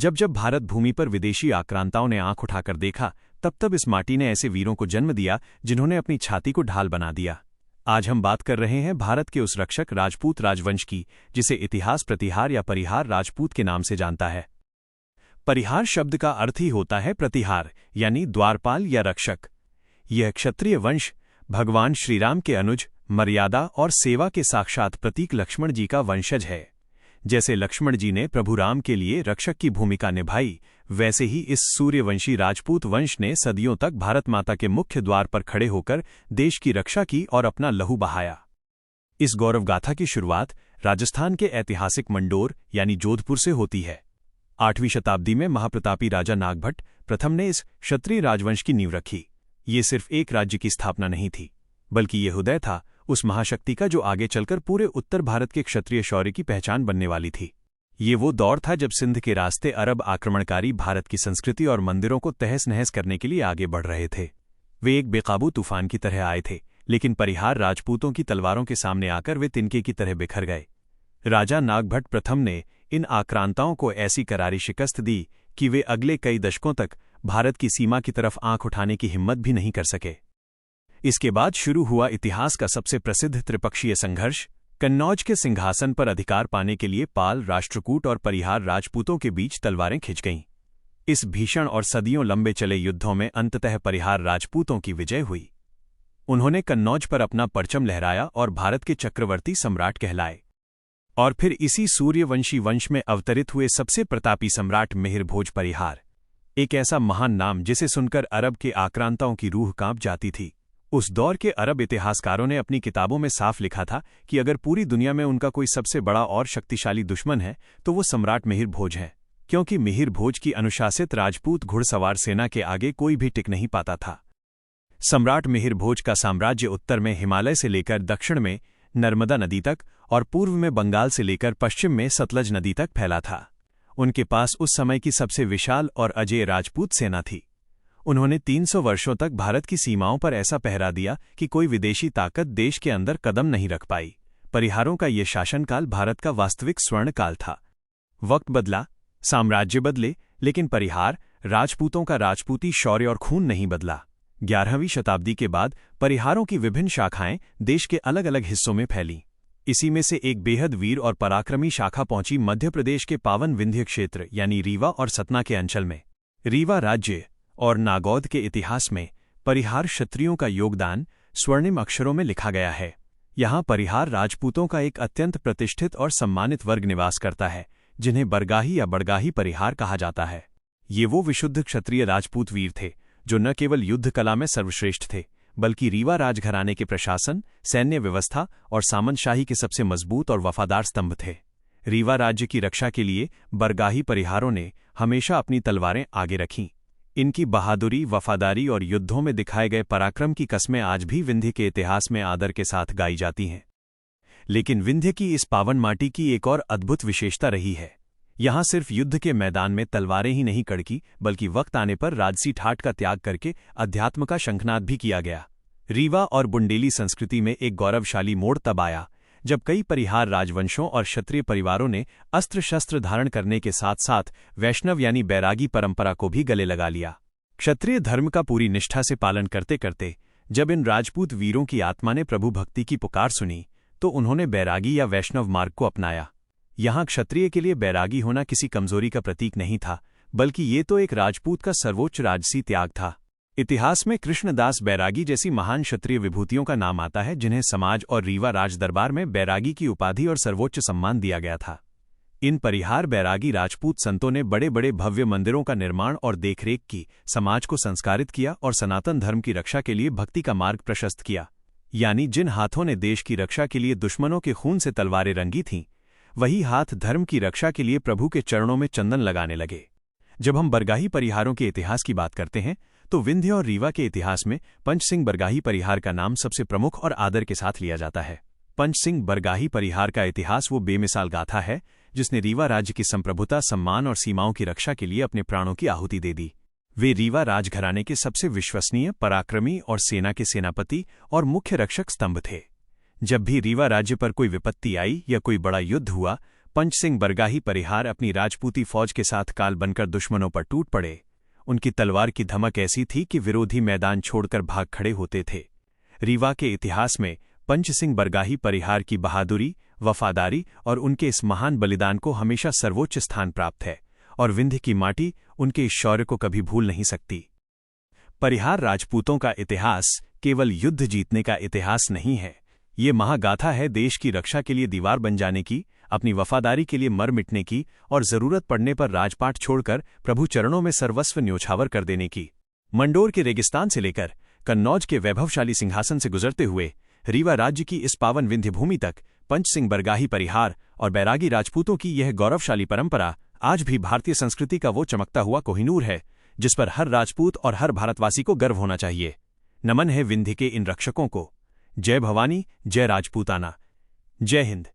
जब जब भारत भूमि पर विदेशी आक्रांताओं ने आंख उठाकर देखा, तब तब इस माटी ने ऐसे वीरों को जन्म दिया जिन्होंने अपनी छाती को ढाल बना दिया। आज हम बात कर रहे हैं भारत के उस रक्षक राजपूत राजवंश की, जिसे इतिहास प्रतिहार या परिहार राजपूत के नाम से जानता है। परिहार शब्द का अर्थ ही होता है प्रतिहार, यानी द्वारपाल या रक्षक। यह क्षत्रिय वंश भगवान श्रीराम के अनुज, मर्यादा और सेवा के साक्षात प्रतीक लक्ष्मण जी का वंशज है। जैसे लक्ष्मण जी ने प्रभु राम के लिए रक्षक की भूमिका निभाई, वैसे ही इस सूर्यवंशी राजपूत वंश ने सदियों तक भारत माता के मुख्य द्वार पर खड़े होकर देश की रक्षा की और अपना लहू बहाया। इस गौरवगाथा की शुरुआत राजस्थान के ऐतिहासिक मंडोर यानी जोधपुर से होती है। 8वीं शताब्दी में महाप्रतापी राजा नागभट्ट प्रथम ने इस क्षत्रिय राजवंश की नींव रखी। ये सिर्फ एक राज्य की स्थापना नहीं थी, बल्कि ये हृदय था उस महाशक्ति का जो आगे चलकर पूरे उत्तर भारत के क्षत्रिय शौर्य की पहचान बनने वाली थी। ये वो दौर था जब सिंध के रास्ते अरब आक्रमणकारी भारत की संस्कृति और मंदिरों को तहस नहस करने के लिए आगे बढ़ रहे थे। वे एक बेकाबू तूफान की तरह आए थे, लेकिन परिहार राजपूतों की तलवारों के सामने आकर वे तिनके की तरह बिखर गए। राजा नागभट्ट प्रथम ने इन आक्रांताओं को ऐसी करारी शिकस्त दी कि वे अगले कई दशकों तक भारत की सीमा की तरफ आंख उठाने की हिम्मत भी नहीं कर सके। इसके बाद शुरू हुआ इतिहास का सबसे प्रसिद्ध त्रिपक्षीय संघर्ष। कन्नौज के सिंहासन पर अधिकार पाने के लिए पाल राष्ट्रकूट और परिहार राजपूतों के बीच तलवारें खिंच गईं। इस भीषण और सदियों लंबे चले युद्धों में अंततः परिहार राजपूतों की विजय हुई। उन्होंने कन्नौज पर अपना परचम लहराया और भारत के चक्रवर्ती सम्राट कहलाए। और फिर इसी सूर्यवंशी वंश में अवतरित हुए सबसे प्रतापी सम्राट मिहिर भोज परिहार, एक ऐसा महान नाम जिसे सुनकर अरब के आक्रांताओं की रूह कांप जाती थी। उस दौर के अरब इतिहासकारों ने अपनी किताबों में साफ लिखा था कि अगर पूरी दुनिया में उनका कोई सबसे बड़ा और शक्तिशाली दुश्मन है तो वो सम्राट मिहिर भोज है, क्योंकि मिहिर भोज की अनुशासित राजपूत घुड़सवार सेना के आगे कोई भी टिक नहीं पाता था। सम्राट मिहिर भोज का साम्राज्य उत्तर में हिमालय से लेकर दक्षिण में नर्मदा नदी तक और पूर्व में बंगाल से लेकर पश्चिम में सतलज नदी तक फैला था। उनके पास उस समय की सबसे विशाल और अजेय राजपूत सेना थी। उन्होंने 300 वर्षों तक भारत की सीमाओं पर ऐसा पहरा दिया कि कोई विदेशी ताकत देश के अंदर कदम नहीं रख पाई। परिहारों का ये शासनकाल भारत का वास्तविक स्वर्ण काल था। वक्त बदला, साम्राज्य बदले, लेकिन परिहार राजपूतों का राजपूती शौर्य और खून नहीं बदला। 11वीं शताब्दी के बाद परिहारों की विभिन्न शाखाएं देश के अलग अलग हिस्सों में फैलीं। इसी में से एक बेहद वीर और पराक्रमी शाखा पहुंची मध्य प्रदेश के पावन विंध्य क्षेत्र यानी रीवा और सतना के अंचल में। रीवा राज्य और नागौद के इतिहास में परिहार क्षत्रियों का योगदान स्वर्णिम अक्षरों में लिखा गया है। यहाँ परिहार राजपूतों का एक अत्यंत प्रतिष्ठित और सम्मानित वर्ग निवास करता है, जिन्हें बरगाही या बड़गाही परिहार कहा जाता है। ये वो विशुद्ध क्षत्रिय राजपूत वीर थे जो न केवल युद्ध कला में सर्वश्रेष्ठ थे, बल्कि रीवा राजघराने के प्रशासन, सैन्य व्यवस्था और सामंतशाही के सबसे मजबूत और वफादार स्तंभ थे। रीवा राज्य की रक्षा के लिए बरगाही परिहारों ने हमेशा अपनी तलवारें आगे रखीं। इनकी बहादुरी, वफादारी और युद्धों में दिखाए गए पराक्रम की कस्में आज भी विंध्य के इतिहास में आदर के साथ गाई जाती हैं। लेकिन विंध्य की इस पावन माटी की एक और अद्भुत विशेषता रही है। यहाँ सिर्फ युद्ध के मैदान में तलवारें ही नहीं कड़की, बल्कि वक्त आने पर राजसी ठाट का त्याग करके अध्यात्म का शंखनाद भी किया गया। रीवा और बुंडेली संस्कृति में एक गौरवशाली मोड़ तब आया जब कई परिहार राजवंशों और क्षत्रिय परिवारों ने अस्त्र शस्त्र धारण करने के साथ साथ वैष्णव यानी बैरागी परंपरा को भी गले लगा लिया। क्षत्रिय धर्म का पूरी निष्ठा से पालन करते करते जब इन राजपूत वीरों की आत्मा ने प्रभु भक्ति की पुकार सुनी, तो उन्होंने बैरागी या वैष्णव मार्ग को अपनाया। यहाँ क्षत्रिय के लिए बैरागी होना किसी कमजोरी का प्रतीक नहीं था, बल्कि ये तो एक राजपूत का सर्वोच्च राजसी त्याग था। इतिहास में कृष्णदास बैरागी जैसी महान क्षत्रिय विभूतियों का नाम आता है, जिन्हें समाज और रीवा राज दरबार में बैरागी की उपाधि और सर्वोच्च सम्मान दिया गया था। इन परिहार बैरागी राजपूत संतों ने बड़े बड़े भव्य मंदिरों का निर्माण और देखरेख की, समाज को संस्कारित किया और सनातन धर्म की रक्षा के लिए भक्ति का मार्ग प्रशस्त किया। यानी जिन हाथों ने देश की रक्षा के लिए दुश्मनों के खून से तलवारें रंगी थीं, वही हाथ धर्म की रक्षा के लिए प्रभु के चरणों में चंदन लगाने लगे। जब हम बरगाही परिहारों के इतिहास की बात करते हैं, तो विंध्य और रीवा के इतिहास में पंच सिंह बरगाही परिहार का नाम सबसे प्रमुख और आदर के साथ लिया जाता है। पंच सिंह बरगाही परिहार का इतिहास वो बेमिसाल गाथा है जिसने रीवा राज्य की संप्रभुता, सम्मान और सीमाओं की रक्षा के लिए अपने प्राणों की आहुति दे दी। वे रीवा राजघराने के सबसे विश्वसनीय, पराक्रमी और सेना के सेनापति और मुख्य रक्षक स्तंभ थे। जब भी रीवा राज्य पर कोई विपत्ति आई या कोई बड़ा युद्ध हुआ, पंच सिंह बरगाही परिहार अपनी राजपूती फौज के साथ काल बनकर दुश्मनों पर टूट पड़े। उनकी तलवार की धमक ऐसी थी कि विरोधी मैदान छोड़कर भाग खड़े होते थे। रीवा के इतिहास में पंच सिंह बरगाही परिहार की बहादुरी, वफादारी और उनके इस महान बलिदान को हमेशा सर्वोच्च स्थान प्राप्त है और विंध्य की माटी उनके इस शौर्य को कभी भूल नहीं सकती। परिहार राजपूतों का इतिहास केवल युद्ध जीतने का इतिहास नहीं है, ये महागाथा है देश की रक्षा के लिए दीवार बन जाने की, अपनी वफादारी के लिए मर मिटने की और जरूरत पड़ने पर राजपाट छोड़कर प्रभु चरणों में सर्वस्व न्योछावर कर देने की। मंडोर के रेगिस्तान से लेकर कन्नौज के वैभवशाली सिंहासन से गुजरते हुए रीवा राज्य की इस पावन विंध्य भूमि तक पंच सिंह बरगाही परिहार और बैरागी राजपूतों की यह गौरवशाली परंपरा आज भी भारतीय संस्कृति का वो चमकता हुआ कोहिनूर है जिस पर हर राजपूत और हर भारतवासी को गर्व होना चाहिए। नमन है विंध्य के इन रक्षकों को। जय भवानी, जय राजपूताना, जय हिंद।